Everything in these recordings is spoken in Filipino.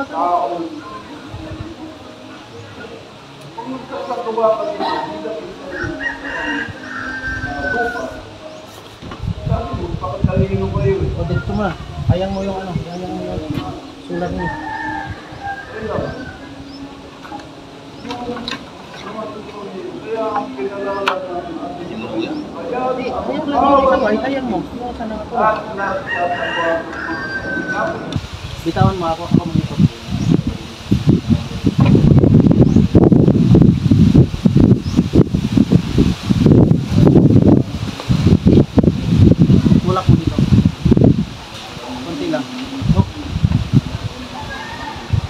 tao. Kung sasagawa ka dito, hindi na lupa. Sabi mo, pagkakalino kayo eh. O dito mo, hayang mo yung ano, hayang mo yung sulat mo. Kaya ang pinalala natin atin mo yan. Hayang mo. Bitawan mo ako mo dito. Tulak mo dito. Konti lang. Oh.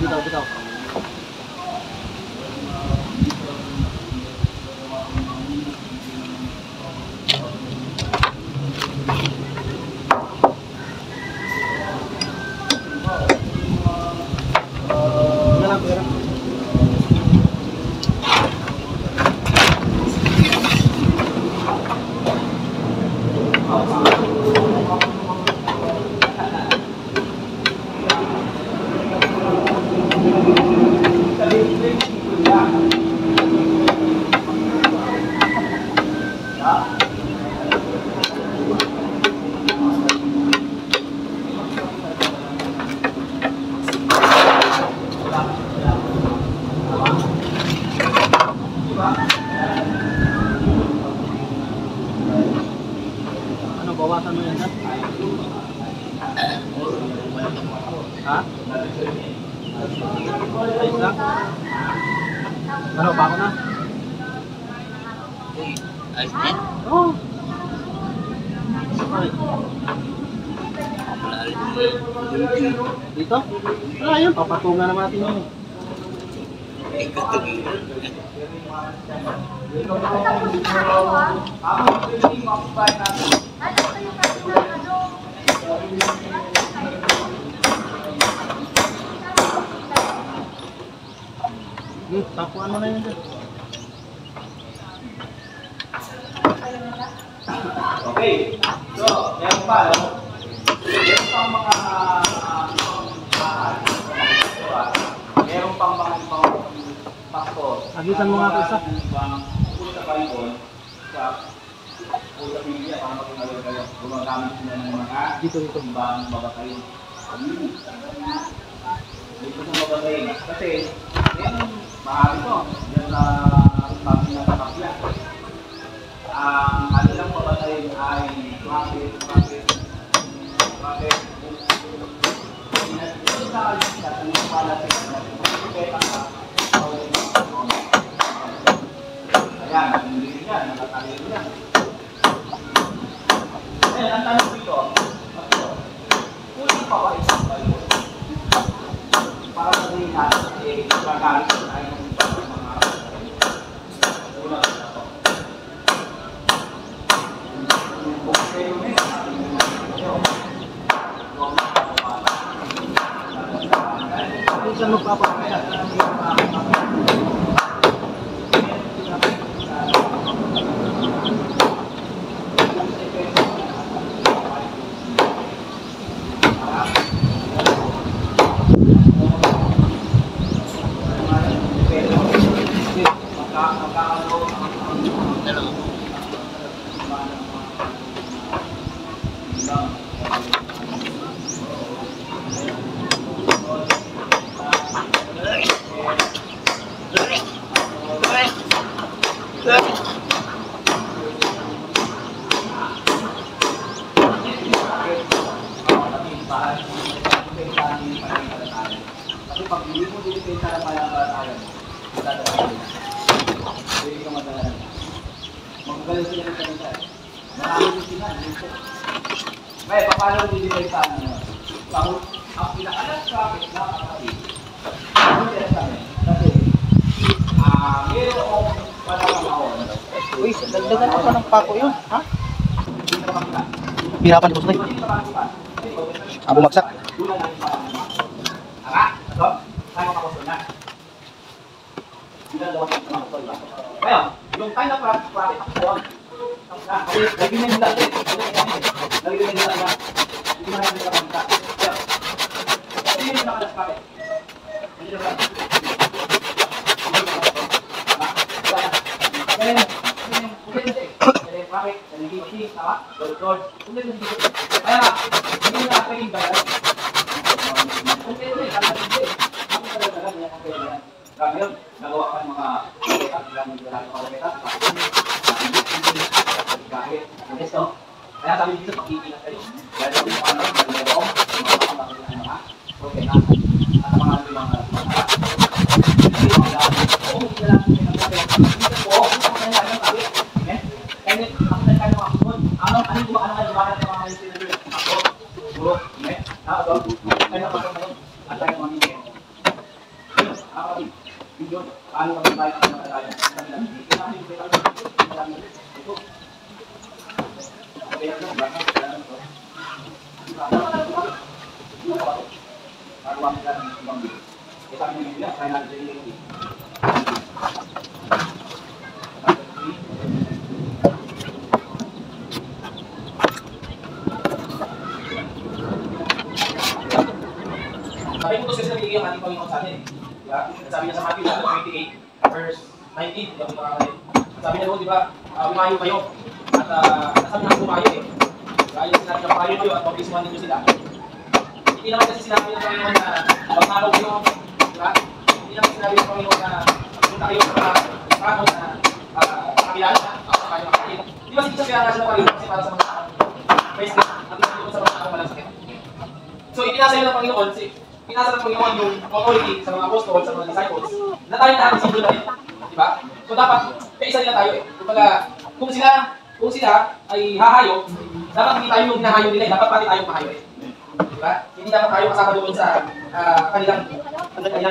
Bitaw. Ano, bawasan mo yan ha? Ha? Ayos lang? Ano, bako na? Ayos din. Oo. Dito? Wala yun, papatungan naman natin yun. Tapuan mo na yun dyan. Okay. So, meron pa, no? Meron pang mga meron pang mga ibang factor. Agitan mo nga po isa. Sa Bible, sa Biblia, para maging kayo, gumagamit sila ng mga Dito. ibang babatayin. Dito sa babatayin. Kasi, yan, mahali to. Yan na sabi ng kapakya. Ang kanilang babatayin ay bakit. Ito sa alisa, ang pala sa ayan, hindi yan, nakatalino yan. Ayan, ang tanong dito, huli pa ba isang bayo? Para sabihin natin, gagamit tayo ng mga ulat na ito. Kung kayo na Saan magpapakita? Kasi pag hindi mo dilipensa ng palatandaan, hindi ka madalanan. Magagaling sila ng salita. Marami din sila. May, paano dilipensa mo? Ang pinakalas traffic na kapatid, ano sila sa amin? Kasi, mayroong panahon. Uy, dagdagan pa ng pako yun, ha? Hirapan ko sa'yo. Bumagsak. Ito? Saan mo na? Ngayon, yung kind of profit action, lagyan nyo lang din. Lagyan nyo lang na. Hindi mo natin kapagka. Ito yung nakalas profit. Ngayon, nagawa ka ng mga kahit ito. Kaya sabi dito, pag-iingat kayo. Dahil sabi mo ano, naglalong, mga propeta, at mga sabi mo ito kasi nabigay ang ating Panginoon sa atin. Diba? Sabi niya sa Matthew 28, verse 19, sabi niya doon, di ba, umayo kayo. At nasabi na umayo eh. Kaya sinabi na umayo kayo at pag-isuhan ninyo sila. Hindi naman kasi sinabi ng Panginoon na magmamaw kayo. Diba? Hindi naman sinabi ng Panginoon na punta kayo sa mga ispano na kakilala na sa kayo makakita. Di ba sige kaya nga sila Panginoon kasi para sa mga Christ at hindi sa mga walang sakit. So ipinasa yun ng Panginoon, pinasa ng Panginoon yung authority sa mga apostles, sa mga disciples, na tayo na ang simbolo natin. Diba? So dapat, kaisa nila tayo eh. Kumbaga, kung sila ay hahayo, dapat hindi tayo yung hinahayo nila eh. Dapat pati tayo mahayo eh. Diba? Hindi dapat tayo kasama doon sa kanilang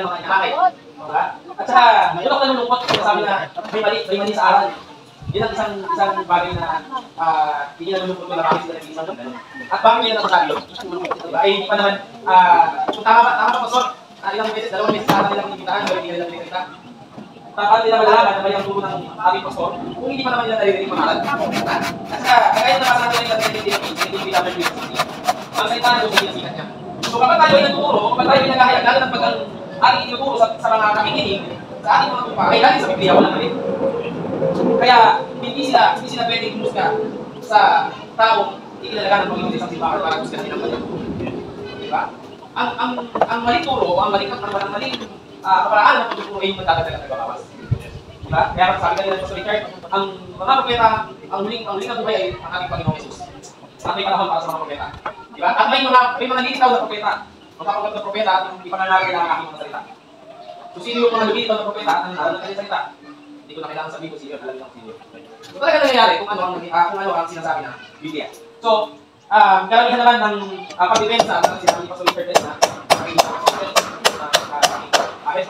mga inaakay. Diba? At saka, yun ako nalulungkot kasi sabi na may mali sa aral. Yun ang isang bagay na hindi nalulungkot ko na bakit sila nag-iisang ganun. At bakit nila nasasabi yun? Diba? Eh, hindi pa naman, kung tama pa Pastor, ilang beses, 2 beses sa kanilang inimbitaan, pero hindi nila pinagkita. Paano nila malalaman na may ang turo ng ating Pastor kung hindi pa naman nila naririnig mga aral. At saka, kagaya na nasa natin yung inimbitaan ng Christianity, ang salita na doon sa inasikat niya. So kapag tayo ay nagtuturo, kapag tayo ay naghahayag, lalo ng pag ang ating tinuturo sa mga kakikinig, sa ating mga tupa, ay lagi sa Biblia, walang mali. Kaya, hindi sila pwedeng humusga sa taong ikinalaga ng Panginoon sa isang simbahan para husgahan nilang mali. Diba? Ang maling turo o ang maling kaparaan ng pagtuturo ay yung magdadagdag at nagbabawas. Diba? Kaya sabi kanila ng Pastor Richard, ang mga propeta, ang huling na buhay ay ang ating Panginoong Jesus. At may panahon para sa mga propeta. Diba? At may mga lilitaw na propeta, magpapagat ng propeta at yung ipananagay ng aking mga salita. So sino yung mga lumilitaw na propeta at ang kanyang salita? Hindi ko na kailangan sabihin kung sino, alam niyo kung sino. So talaga nangyayari kung ano ang sinasabi ng Biblia. So, karamihan naman ng pagdepensa ng sinabi ni Pastor Richard na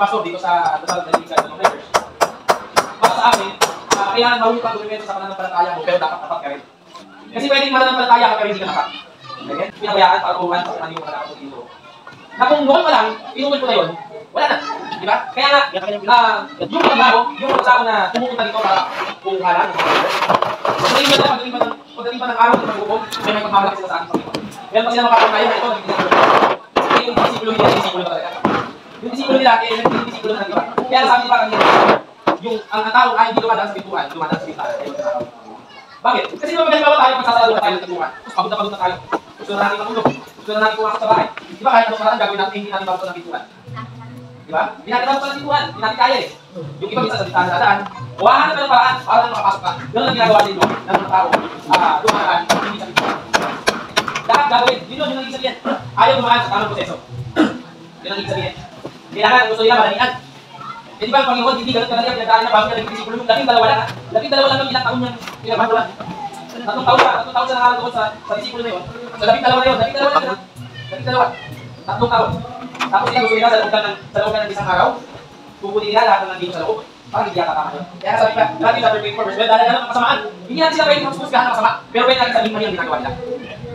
Pastor dito sa Dasal ng Liga ng Leaders. Para sa amin, kailangan mahuli pang pagdepensa sa pananampalataya mo pero dapat tapat ka rin. Kasi pwedeng mananampalataya ka pero hindi ka tapat. Pinabayaan para kuhan sa kanang yung mga nakapag dito. Na kung noon pa lang, inuwi ko na yun, wala na. Diba? Kaya nga, yung trabaho na pumupunta dito para kuhanan. Pagdating pa ng araw ng magbukom, may pagmamalaki sila sa ating Panginoon. Meron pa sila mapapanayan na ito, yung disiplo nila, disiplo talaga. Yung disiplo nila, yung disiplo na diba? Kaya sabi pa kanina, ang tao ay hindi dumadaan sa pintuan, dumadaan sa pintuan. Bakit? Kasi naman halimbawa tayo, pagsasarado na tayo ng pintuan, pagod na tayo. Gusto na natin matulog, gusto na natin pumasok sa bahay. Di ba kahit anong paraan gagawin natin, hindi natin babuksan ng pintuan. Di ba? Hindi natin babuksan ng pintuan, hindi natin kaya eh. Yung iba minsan sa bintana na daan, hahanap ka ng paraan para lang makapasok ka. Ganun ang ginagawa dito ng mga tao, dumaan, hindi sa pintuan. Lahat gagawin, yun yung naging sabihin. Ayaw dumaan sa tamang proseso. Yun ang naging sabihin. Kailangan gusto nila madalian. Eh di ba ang Panginoon, hindi ganun talaga pinagdaan na bago niya naging disipulo. Labing dalawa lang ha. Labing dalawa lang yung ilang taon niyang pinagbagulan. 3 taon sa nangalan doon sa disipulo na yun. So labing dalawa na yun, labing dalawa. 3 taon. Tapos sila gusto nila sa looban ng isang araw, pupunin nila lahat ng nandito sa loob. Parang hindi yata tama yun. Kaya sabi pa, Matthew chapter 24 verse 12, dahil ng kasamaan, hindi natin sila pwedeng magsusgahan ng masama, pero pwede natin sabihin mali ang ginagawa nila.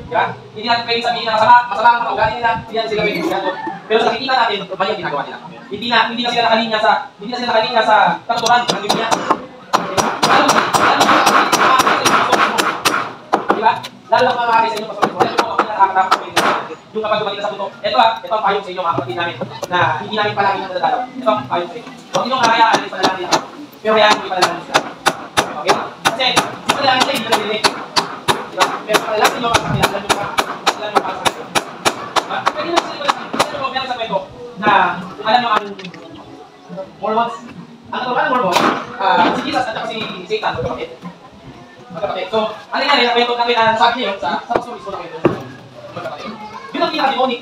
Diba? Hindi natin pwedeng sabihin na masama ang mga ugali nila, hindi natin sila pwedeng magsusgahan. Pero sa nakikita natin, mali ang ginagawa nila. Hindi na sila nakalinya sa katuturan ng Biblia. Diba? Lalo ang mga sa inyo, Pastor. Wala yung mga nakakatakot ko yung kapag dumating ka sa puto. Ito ang payong sa inyo mga kapatid namin na hindi namin palagi nang nadadalaw. Ito ang payong sa inyo. Huwag ninyong kakayaan yung panalangin nila. Pero hayaan nyo ipanalangin sila. Okay? Kasi, yung panalangin sila, hindi na narinig. Diba? Pero panalangin nyo mga kapatid, alam nyo para sa kanila. Diba? Pwede nyo sila ipanalangin. Pwede nyo meron sa kwento na kung alam nyo ang Mormons. Ang katuruan ng Mormon, si Jesus at saka si Satan, magkapatid. Magkapatid. So, ano nangyari, nakwento namin, sabi niyo sa pastor mismo na kwento. Magkapatid. Yun ang pinaka-demonic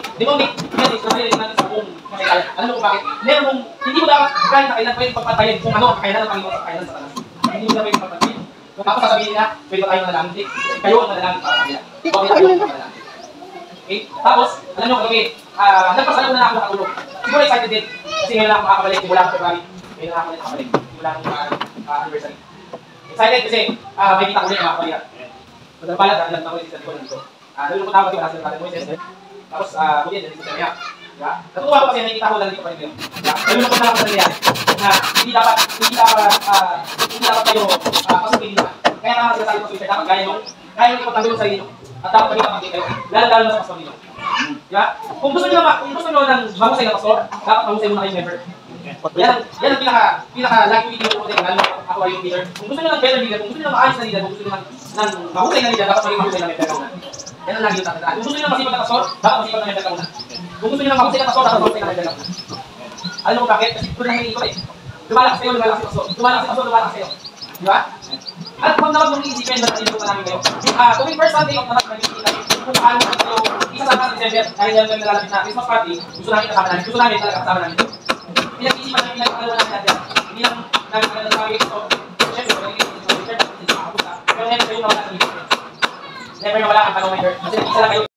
message na marinig natin sa buong kasaysayan. Alam mo kung bakit? Meron mong, hindi mo dapat kahit na kailan pwede pagpatayin kung ano ang kakailan ng Panginoon sa kakailan sa Satanas. Hindi mo na pwede pagpatayin. Kung tapos sasabihin nila, pwede ba tayong manalangin? Hindi. Kayo ang manalangin para sa kanila. Huwag nila kayo ang manalangin. Okay? Tapos, alam nyo kagabi, nagpasalam na ako nakatulog. Siguro excited din. Kasi ngayon lang ako makakabalik. Simula ng February. Ngayon lang ako nakakabalik. Simula ng anniversary. Excited kasi may kita ko ulit makakabalik. Magdalapala dahil lang ako yung isa dito. Nalulungkot ako kasi wala sila natin Moises. Tapos, buti yan, si Jeremia. Natutuwa ko kasi nakikita ko lang dito pa rin kayo. Nalulungkot na ako sa nangyayari. Na hindi dapat kayo pasukin nila. Kaya naman sila sabi ko sa Twitter, dapat kaya yung ipagtanggol sa sarili nyo. At dapat kami kapatid kayo. Lalo na sa pastor ninyo. Kung gusto nyo ng mahusay na pastor, dapat mahusay muna kayong member. Yan ang pinaka-lagi video ko din, lalo ako ay yung leader. Kung gusto nyo ng better leader, kung gusto nyo ng maayos na leader, kung gusto nyo ng mahusay na leader, dapat maging mahusay na member ka muna. Yan ang lagi yung tatandaan. Kung gusto nyo ng masipag na pastor, dapat masipag na member ka muna. Kung gusto nyo ng mahusay na pastor, dapat mahusay na member ka muna. Alam mo bakit? Kasi ito lang yung ikot eh. Lumalakas kayo, lumalakas si pastor. Lumalakas kayo. Di ba? At huwag naman mong iisipin na nalilito pa namin kayo. Tuwing first Sunday of the month, kung paano kayo isasama sa December, dahil yan kayo nalalapit na Christmas party, gusto namin kasama namin. Gusto namin talaga kasama namin. Pinag-iisipan namin, pinag-alawa namin natin. Hindi lang namin kaganda sa kami. So, syempre, pero ngayon kayo nawala sa meeting. Never nawala ang panong member. Kasi isa lang kayo.